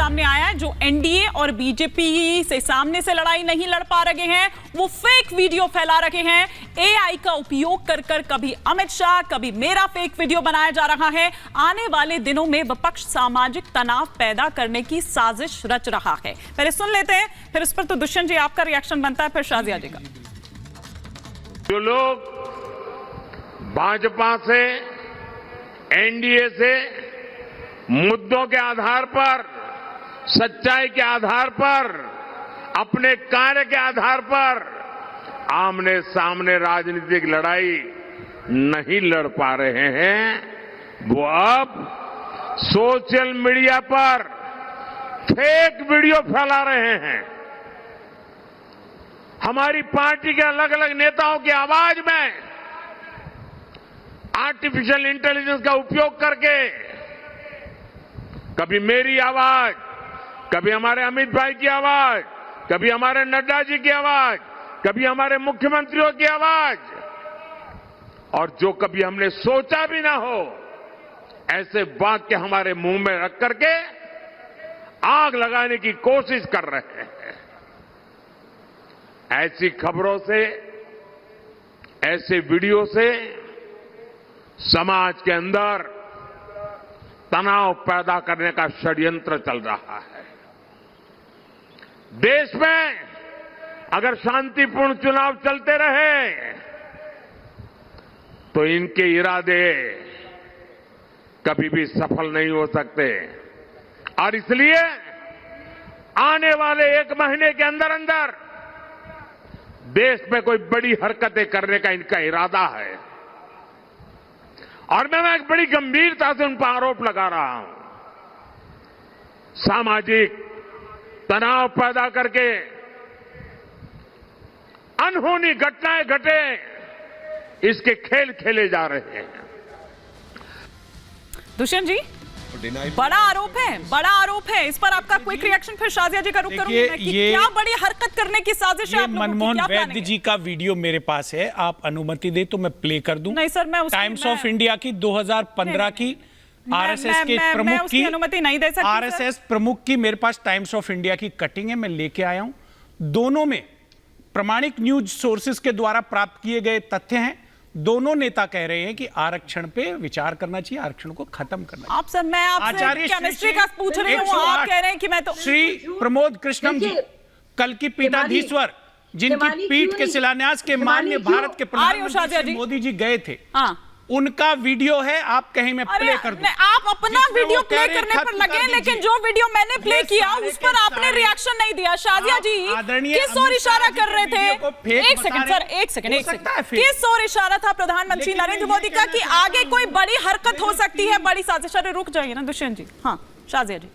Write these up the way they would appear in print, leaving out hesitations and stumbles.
सामने आया है। जो एनडीए और बीजेपी से सामने से लड़ाई नहीं लड़ पा रहे हैं, वो फेक वीडियो फैला रहे हैं। एआई का उपयोग कर कर कभी अमित शाह, कभी मेरा फेक वीडियो बनाया जा रहा है। आने वाले दिनों में विपक्ष सामाजिक तनाव पैदा करने की साजिश रच रहा है। पहले सुन लेते हैं, फिर इस पर तो दुष्यंत जी आपका रिएक्शन बनता है, फिर शाजिया जी का। जो लोग भाजपा से, एनडीए से मुद्दों के आधार पर, सच्चाई के आधार पर, अपने कार्य के आधार पर आमने सामने राजनीतिक लड़ाई नहीं लड़ पा रहे हैं, वो अब सोशल मीडिया पर फेक वीडियो फैला रहे हैं। हमारी पार्टी के अलग अलग नेताओं की आवाज में आर्टिफिशियल इंटेलिजेंस का उपयोग करके कभी मेरी आवाज, कभी हमारे अमित भाई की आवाज, कभी हमारे नड्डा जी की आवाज, कभी हमारे मुख्यमंत्रियों की आवाज, और जो कभी हमने सोचा भी ना हो ऐसे वाक्य हमारे मुंह में रख करके आग लगाने की कोशिश कर रहे हैं। ऐसी खबरों से, ऐसे वीडियो से समाज के अंदर तनाव पैदा करने का षड्यंत्र चल रहा है। देश में अगर शांतिपूर्ण चुनाव चलते रहे तो इनके इरादे कभी भी सफल नहीं हो सकते, और इसलिए आने वाले 1 महीने के अंदर अंदर देश में कोई बड़ी हरकतें करने का इनका इरादा है। और मैं एक बड़ी गंभीरता से उन पर आरोप लगा रहा हूं। सामाजिक तनाव पैदा करके अनहोनी घटनाएं घटे, इसके खेल खेले जा रहे हैं। दुष्यंत जी, बड़ा आरोप है, बड़ा आरोप है। इस पर आपका क्विक रिएक्शन, फिर शाजिया जी का रुख करूंगी मैं कि क्या बड़ी हरकत करने की साजिश है आप लोगों की? मनमोहन वैद्य जी का वीडियो मेरे पास है, आप अनुमति दे तो मैं प्ले कर दूं। नहीं सर, मैं टाइम्स ऑफ इंडिया की 2015 की आरएसएस के प्रमुख की अनुमति नहीं दे सकती। आरएसएस प्रमुख की मेरे पास टाइम्स ऑफ इंडिया की कटिंग है, मैं लेके आया हूं। दोनों में प्रमाणिक न्यूज सोर्सेस के द्वारा प्राप्त किए गए तथ्य हैं। दोनों नेता कह रहे हैं कि आरक्षण पे विचार करना चाहिए, आरक्षण को खत्म करना चाहिए। आप सर, मैं आपसे केमिस्ट्री का पूछ रही हूं, आप कह रहे हैं कि मैं तो श्री प्रमोद कृष्णम जी, कल की पीठाधीश्वर, जिनकी पीठ के शिलान्यास के माननीय भारत के प्रधानमंत्री मोदी जी गए थे, उनका वीडियो है। आप कहें मैं प्ले कर दूं? आप अपना वीडियो प्ले करने पर लगे, लेकिन जो वीडियो मैंने प्ले किया उस पर आपने रिएक्शन नहीं दिया। शाजिया जी किस ओर इशारा कर रहे थे? एक सेकंड सर, एक सेकंड। किस ओर इशारा था प्रधानमंत्री नरेंद्र मोदी का कि आगे कोई बड़ी हरकत हो सकती है, बड़ी साजिश? अरे रुक जाइए ना दुष्यंत जी। हाँ शाजिया जी,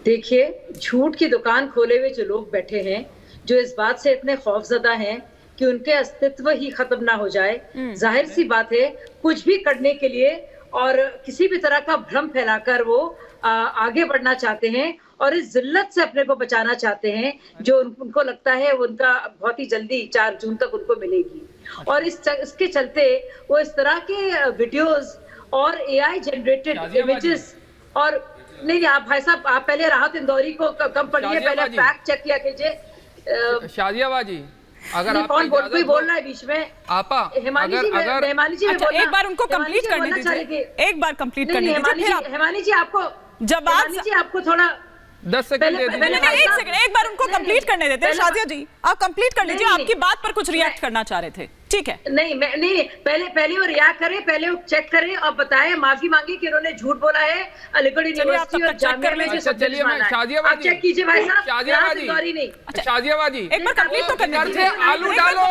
देखिए, झूठ की दुकान खोले हुए जो लोग बैठे हैं, जो इस बात से इतने खौफजदा हैं कि उनके अस्तित्व ही खत्म ना हो जाए, जाहिर सी बात है कुछ भी करने के लिए और किसी भी तरह का भ्रम फैलाकर वो आगे बढ़ना चाहते हैं और इस जिल्लत से अपने को बचाना चाहते हैं जो उनको लगता है उनका बहुत ही जल्दी 4 जून तक उनको मिलेगी। और इसके चलते वो इस तरह के वीडियोस और एआई जनरेटेड इमेजेस और नहीं, आप भाई साहब आप पहले राहत इंदौरी को कम पढ़िए, पहले फैक्ट चेक किया कीजिए। शाजिया बाजी, अगर आप कोई बोल रहा है बीच में, आपा हेमानी जी अच्छा, एक बार उनको कंप्लीट करने दीजिए, एक बार कंप्लीट करने दीजिए। हेमानी जी आपको थोड़ा 10 सेकंड दे दीजिए। एक सेकंड, एक बार उनको कंप्लीट करने देते हैं। शाजिया जी आप कंप्लीट कर लीजिए, आपकी बात पर कुछ रिएक्ट करना चाह रहे थे, ठीक है? नहीं, पहले वो रिएक्ट करें, पहले वो चेक करें और बताएं, माफी मांगी कि उन्होंने झूठ बोला है अलीगढ़ यूनिवर्सिटी और जामिया में। चलिए मैं शाजिया बाजी, चेक कीजिए भाई साहब। शाजिया बाजी, शाजिया बाजी एक बार कंप्लीट तो करने दीजिए। आलू डालो,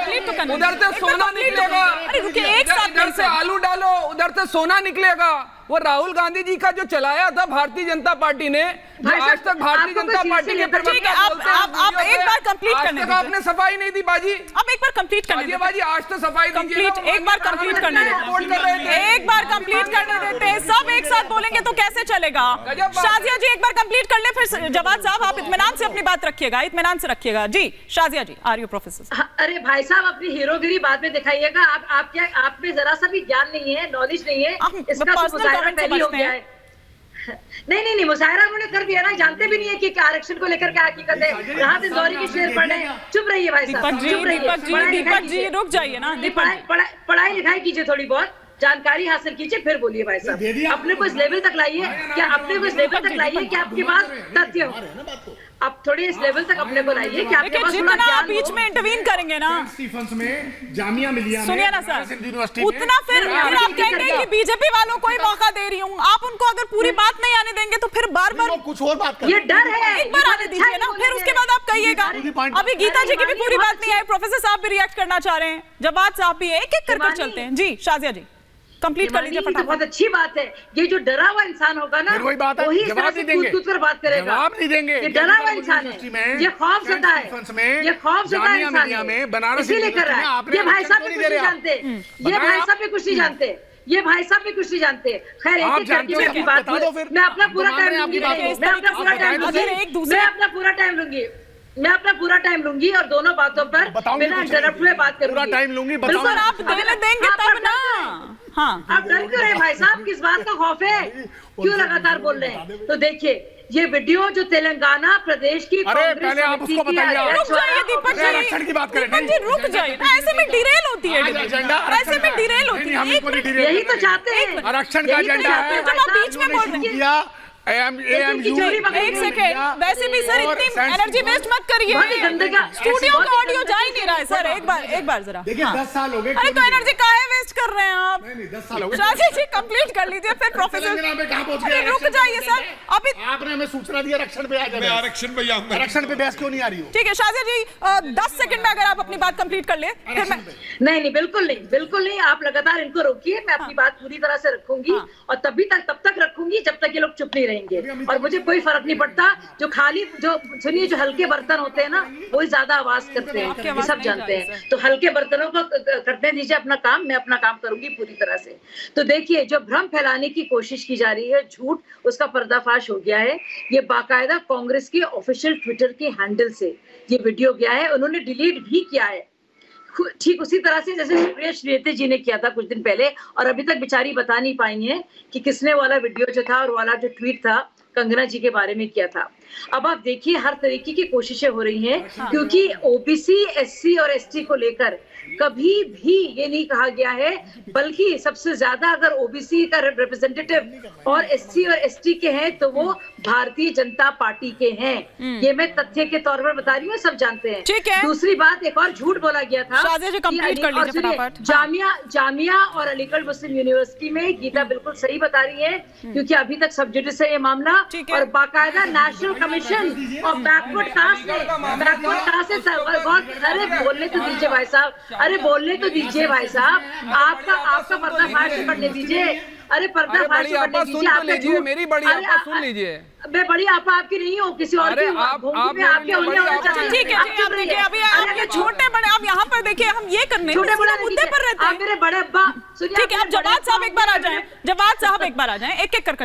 उधर से सोना निकलेगा। अरे रुकिए, एक साथ इधर से आलू डालो, उधर से सोना निकलेगा। वो राहुल गांधी जी का जो चलाया था भारतीय जनता पार्टी ने, आज तक भारतीय जनता पार्टी के ठीक है, आप एक बार कंप्लीट करने दीजिए। आपने सफाई नहीं दी बाजी, अब एक बार कंप्लीट करने दीजिए। बाजी आज तो सफाई कंप्लीट, एक बार कंप्लीट करने देते, एक बार कंप्लीट करने देते हैं। सब एक साथ बोलेंगे तो कैसे चलेगा? शाजिया जी एक बार कंप्लीट कर ले, फिर जवाब साहब आप इत्मीनान से अपनी बात रखिएगा, इत्मीनान से रखिएगा। जी शाजिया जी, आर यू प्रोफेसर? अरे भाई साहब अपनी हीरोगिरी बाद में दिखाइएगा। आप में जरा सा भी ज्ञान नहीं है, नॉलेज नहीं है, इसका मुजाहिरा पहले हो गया है। नहीं मुशायरा उन्होंने कर दिया ना, जानते भी नहीं है कि क्या आरक्षण को लेकर क्या हकीकत है। यहाँ से इंदौरी के शेर पढ़ रहे हैं। चुप रहिए भाई साहब, चुप रहिए। दीपक जी रुक जाइए ना। पढ़ाई लिखाई कीजिए, थोड़ी बहुत जानकारी हासिल कीजिए, फिर बोलिए भाई साहब। अपने को इस लेवल तक लाइए, क्या अपने को इस लेवल तक लाइए कि आपके पास तथ्य हो। आप थोड़ी इस लेवल तक अपने को लाइए कि आपके पास जितना आप बीच में इंटरवीन करेंगे ना, स्टीफंस में, जामिया मिलिया सुनिए ना सर, उतना फिर आप कहेंगे कि बीजेपी वालों को ही मौका दे रही हूँ। आप उनको अगर पूरी बात नहीं आने देंगे तो फिर बार बार कुछ और बात ये डर है। एक बार आने दीजिए ना, फिर उसके बाद आप कहिएगा। अभी गीता जी की भी पूरी बात नहीं आई, प्रोफेसर साहब भी रिएक्ट करना चाह रहे हैं, जवाब साहब भी एक एक कर चलते हैं। जी शाजिया जी कंप्लीट कर लीजिए फटाफट। बहुत अच्छी बात है। ये जो डरा हुआ इंसान होगा ना, वही बात है, वही इस जवाब तरह से नहीं देंगे, कूद कर बात करेगा। जवाब नहीं देंगे। ये डरा हुआ इंसान है, ये खौफजदा है, ये खौफजदा इंसान है, इसीलिए कर रहा है। ये भाई साहब भी कुछ नहीं जानते, ये भाई साहब भी कुछ नहीं जानते, ये भाई साहब भी कुछ नहीं जानते। खैर एक एक करके मैं अपनी बात, मैं अपना पूरा टाइम लूंगी, मैं अपना पूरा टाइम लूंगी, मैं अपना पूरा टाइम लूंगी और दोनों बातों पर बिना इंटरप्ट हुए बात करूंगी। पूरा टाइम लूंगी, बिल्कुल आप देंगे तब ना। हाँ आप डर क्यों रहे भाई साहब, किस बात का खौफ है, क्यों लगातार बोल रहे हैं? तो देखिए ये वीडियो जो तेलंगाना प्रदेश की पहले आप उसको बताइए। रुक जाइए दीपक जी, आरक्षण की बात करें। दीपक जी रुक जाइए ना, ऐसे में डिरेल होती है, ऐसे में डिरेल होती है। यही तो चाहते हैं, आरक्षण का एजेंडा है। जब आप बीच में बोल रहे हैं एक सेकेंड, वैसे भी सर इतनी एनर्जी वेस्ट मत करिए, स्टूडियो का ऑडियो जा ही नहीं रहा है सर। एक बार जरा देखिए 10 साल हो गए। अरे तो एनर्जी काहे वेस्ट कर रहे हैं आप? नहीं 10 साल हो गए। शाजी जी कंप्लीट कर लीजिए फिर प्रोफेसर। रुक जाइए सर, अभी आपने हमें सूचना दी आरक्षण पे आ जाए। आरक्षण पे आऊंगा। आरक्षण पे बहस क्यों नहीं आ रही हो? ठीक है शाजी जी 10 सेकंड में अगर आप अपनी बात कंप्लीट कर ले फिर मैं। नहीं बिल्कुल नहीं, बिल्कुल नहीं। आप लगातार इनको रोकिए, मैं अपनी बात पूरी तरह से रखूंगी और तब तक रखूंगी जब तक ये लोग चुप नहीं रहेंगे। और मुझे कोई फर्क नहीं पड़ता, जो खाली जो सुनिए जो हल्के बर्तन होते हैं ना, वही ज्यादा आवाज करते हैं, ये सब जानते हैं। तो हल्के बर्तनों को करने दीजिए अपना काम, मैं अपना काम करूंगी पूरी तरह से। तो देखिए जो भ्रम फैलाने की कोशिश की जा रही है, झूठ, उसका पर्दाफाश हो गया है। ये बाकायदा कांग्रेस के ऑफिशियल ट्विटर के हैंडल से ये वीडियो गया है, उन्होंने डिलीट भी किया है, ठीक उसी तरह से जैसे सुप्रिया श्रीनेती जी ने किया था कुछ दिन पहले, और अभी तक बेचारी बता नहीं पाई है कि किसने वाला वीडियो जो था और वाला जो ट्वीट था कंगना जी के बारे में किया था। अब आप देखिए हर तरीके की कोशिशें हो रही हैं, क्योंकि ओबीसी, एससी और एसटी को लेकर कभी भी ये नहीं कहा गया है, बल्कि सबसे ज्यादा अगर ओबीसी का रिप्रेजेंटेटिव और एससी और एसटी के हैं तो वो भारतीय जनता पार्टी के हैं। ये मैं तथ्य के तौर पर बता रही हूँ, सब जानते हैं। ठीक है। दूसरी बात, एक और झूठ बोला गया था, जामिया और अलीगढ़ मुस्लिम यूनिवर्सिटी में गीता बिल्कुल सही बता रही है, क्योंकि अभी तक सब जुडिस है ये मामला, और बाकायदा नेशनल कमीशन और बैकवर्ड कास्ट से अरे बोलने तो दीजिए भाई साहब, अरे बोलने तो दीजिए भाई साहब, आपका पर्दाफाश करने दीजिए। अरे पर्दाफाश करने दीजिए, मेरी बड़ी आपा सुन लीजिए। मैं बड़ी आपा आपकी नहीं हूँ, किसी और की आपके। ठीक है, अभी आप छोटे बड़े, आप यहाँ पर देखिए, हम ये करने छोटे बड़े मुद्दे पर रहते हैं। आप मेरे बड़े अब्बा, ठीक है, आप जवाब साहब एक बार आ जाएं, एक एक कर